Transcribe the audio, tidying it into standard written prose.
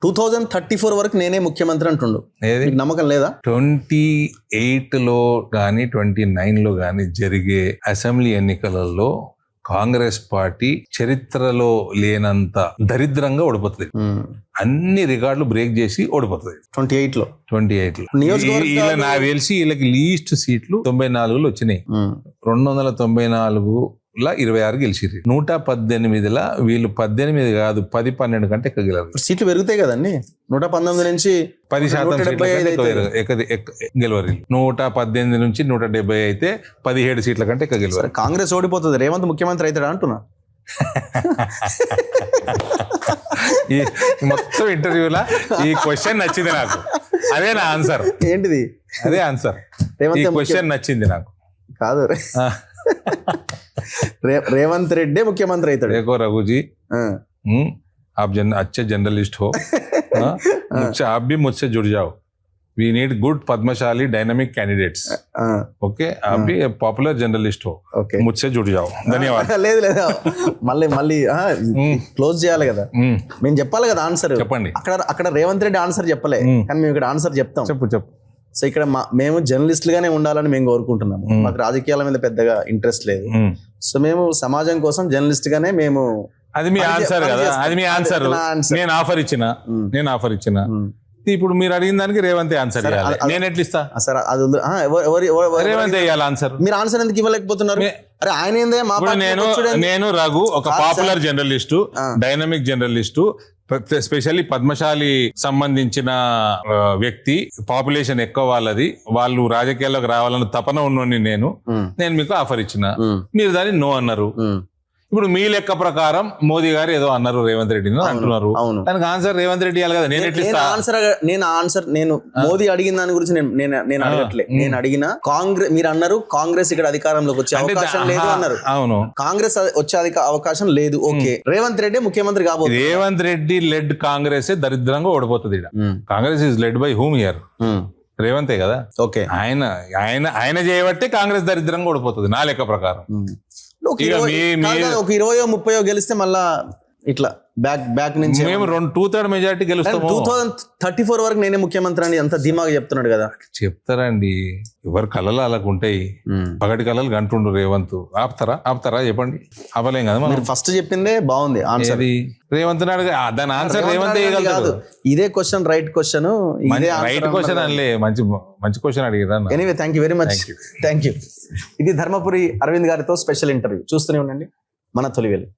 2034 వరకు నేనే ముఖ్యమంత్రి అంటుండు. మీకు నమ్మకం లేదా? 28లో కానీ 29లో కానీ జరిగే అసెంబ్లీ ఎన్నికలలో కాంగ్రెస్ పార్టీ చరిత్రలో లేనంత దరిద్రంగా ఓడిపోతుంది. అన్ని రికార్డులు బ్రేక్ చేసి ఓడిపోతుంది 28లో. వీళ్ళ నాకు తెలిసి వీళ్ళకి లీస్ట్ సీట్లు 94లో వచ్చినాయి. 294 26 గెలిచిర్రు. 118 వీళ్ళు 18 కాదు 10-12 కంటే ఎక్కగలరు. సీట్లు పెరుగుతాయి కదండి. 119 నుంచి 10% గెలవరు. 118 నుంచి 170 అయితే 17 సీట్ల కంటే ఎక్క గెలవరు. కాంగ్రెస్ ఓడిపోతుంది, రేవంత్ ముఖ్యమంత్రి అవుతాడా అంటున్నా. ఈ మొత్తం ఇంటర్వ్యూలా ఈ క్వశ్చన్ నచ్చింది నాకు. అదే నా ఆన్సర్. ఏంటిది? అదే ఆన్సర్. ఈ క్వశ్చన్ నచ్చింది నాకు. కాదు, रेवंत रेड्डी मुख्यमंत्री అవుతాడు. देखो रघु जी, आप अच्छे जर्नलिस्ट हो, आप भी मुझसे जुड़ जाओ. We need good Padmashali dynamic candidates. Okay, आप भी पॉपुलर जर्नलिस्ट हो, मुझसे जुड़ जाओ. ధన్యవాదాలు. లేదు లేదు, మళ్ళీ క్లోజ్ చేయాలి కదా. మేము చెప్పాలి కదా ఆన్సర్. చెప్పండి. అక్కడ రేవంత్ రెడ్డి ఆన్సర్ చెప్పలే, కానీ మేము ఇక్కడ ఆన్సర్ చెప్తాం. చెప్పు. సో ఇక్కడ మేము జర్నలిస్టులుగానే ఉండాలని మేము కోరుకుంటున్నాము. మాకు రాజకీయాల మీద పెద్దగా ఇంట్రెస్ట్ లేదు. సో మేము సమాజం కోసం జర్నలిస్ట్ గానే మేము. అది మీ ఆన్సర్ కదా, అది మీ ఆన్సర్. నేను ఆఫర్ ఇచ్చిన ఇప్పుడు మీరు అడిగిన దానికి రేవంత్ ఆన్సర్ ఇవ్వాలి. నేను ఎట్లా ఇస్తా సార్? అది రేవంత్ ఇవ్వాలి ఆన్సర్. మీరు ఆన్సర్ ఎందుకు ఇవ్వలేకపోతున్నారు? అరే ఆయన ఏందే మా నేను రఘు ఒక popular journalist, dynamic journalist, specially Padmashali సంబంధించిన వ్యక్తి, పాపులేషన్ ఎక్కువ వాళ్ళది, వాళ్ళు రాజకీయాల్లోకి రావాలని తపన ఉన్నోని నేను మీకు ఆఫర్ ఇచ్చిన, మీరు దాన్ని నో అన్నారు. ఇప్పుడు మీ లెక్క ప్రకారం మోదీ గారు ఏదో అన్నారు రేవంత్ రెడ్డిని అంటున్నారు. దానికి ఆన్సర్ రేవంత్ రెడ్డి ఇవ్వాలి కదా. నేను మోదీ అడిగిన దాని గురించి నేను అడగట్లే. నేను అడిగిన కాంగ్రెస్, మీరు అన్నారు కాంగ్రెస్ ఇక్కడ అధికారంలోకి వచ్చే అవకాశం లేదు అన్నారు. అవును, కాంగ్రెస్ వచ్చే అవకాశం లేదు. ఓకే, రేవంత్ రెడ్డి ముఖ్యమంత్రి కాబోతుంది. రేవంత్ రెడ్డి లెడ్ కాంగ్రెస్ దరిద్రంగా ఓడిపోతుంది. Congress is led by whom here? రేవంతే కదా. ఓకే, ఆయన చేయబట్టి కాంగ్రెస్ దరిద్రంగా ఓడిపోతుంది నా లెక్క ప్రకారం. ఒక 20-30 గెలిస్తే మళ్ళా ఇట్లా బ్యాక్ నుంచి మేము 2/3 మెజారిటీ గెలుస్తాం. 2034 వరకు నేనే ముఖ్యమంత్రి అని అంత ధీమాగా చెప్తున్నాడు కదా. చెప్తారండి, ఎవరు కళలు అలాగ ఉంటాయి. పగటి కళలు గంటుండు రేవంత్. ఆపుతారా చెప్పండి? ఆపలేం కదా. మీరు ఫస్ట్ చెప్పిందే బాగుంది ఆన్సర్. రేవంత్ దాని ఆన్సర్ రేవంత్ వేయగలదు. ఇదే question right question, right question అనలే, మంచి క్వశ్చన్ అడిగారా. Anyway, thank you very much. Thank you. ఇది ధర్మపురి అరవింద్ గారితో స్పెషల్ ఇంటర్వ్యూ. చూస్తూనే ఉండండి మన తొలివేలు.